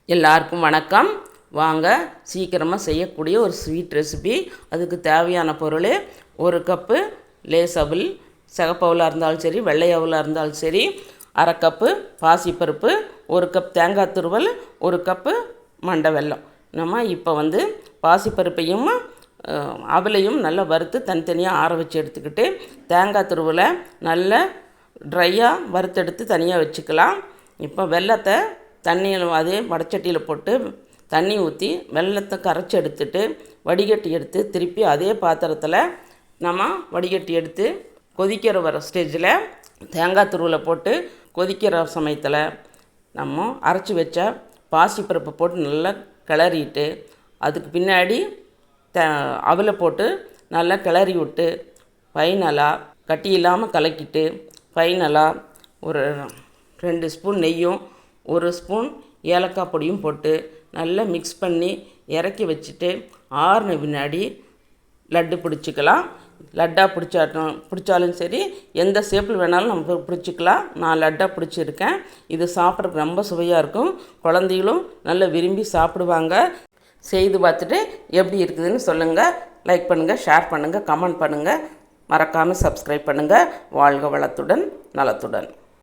எல்லாருக்கும் வணக்கம். வாங்க சீக்கிரமாக செய்யக்கூடிய ஒரு ஸ்வீட் ரெசிபி. அதுக்கு தேவையான பொருள்: ஒரு கப்பு லேஸ் அவல், சிகப்பு அவலாக இருந்தாலும் சரி, வெள்ளை அவலாக இருந்தாலும் சரி, அரை கப்பு பாசிப்பருப்பு, ஒரு கப் தேங்காய் துருவல், ஒரு கப்பு மண்டை வெல்லம். நம்ம இப்போ பாசிப்பருப்பையும் அவலையும் நல்லா வறுத்து தனித்தனியாக ஆற வச்சு எடுத்துக்கிட்டு, தேங்காய் துருவலை நல்லா ட்ரையாக வறுத்தெடுத்து தனியாக வச்சுக்கலாம். இப்போ வெல்லத்தை தண்ணியில் அதே வடச்சட்டியில் போட்டு தண்ணி ஊற்றி வெல்லத்தை கரைச்சி எடுத்துட்டு வடிகட்டி எடுத்து திருப்பி அதே பாத்திரத்தில் நம்ம வடிகட்டி எடுத்து கொதிக்கிற வர ஸ்டேஜில் தேங்காய் துருவலை போட்டு கொதிக்கிற சமயத்தில் நம்ம அரைச்சி வச்ச பாசிப்பருப்பை போட்டு நல்லா கிளறிட்டு, அதுக்கு பின்னாடி அவலை போட்டு நல்லா கிளறி விட்டு ஃபைனலாக கட்டி இல்லாமல் கலக்கிட்டு ஃபைனலாக ஒரு 2 ஸ்பூன் நெய்யும் 1 ஸ்பூன் ஏலக்காய் பொடியும் போட்டு நல்லா மிக்ஸ் பண்ணி இறக்கி வச்சுட்டு ஆறுன பின்னாடி லட்டு பிடிச்சிக்கலாம். லட்டாக பிடிச்சாலும் சரி, எந்த ஷேப்பில் வேணாலும் நம்ம பிடிச்சிக்கலாம். நான் லட்டாக பிடிச்சிருக்கேன். இது சாப்பிட்றதுக்கு ரொம்ப சுவையாக இருக்கும். குழந்தைகளும் நல்லா விரும்பி சாப்பிடுவாங்க. செய்து பார்த்துட்டு எப்படி இருக்குதுன்னு சொல்லுங்கள். லைக் பண்ணுங்கள், ஷேர் பண்ணுங்கள், கமெண்ட் பண்ணுங்கள். மறக்காமல் சப்ஸ்கிரைப் பண்ணுங்கள். வாழ்க வளத்துடன் நலத்துடன்.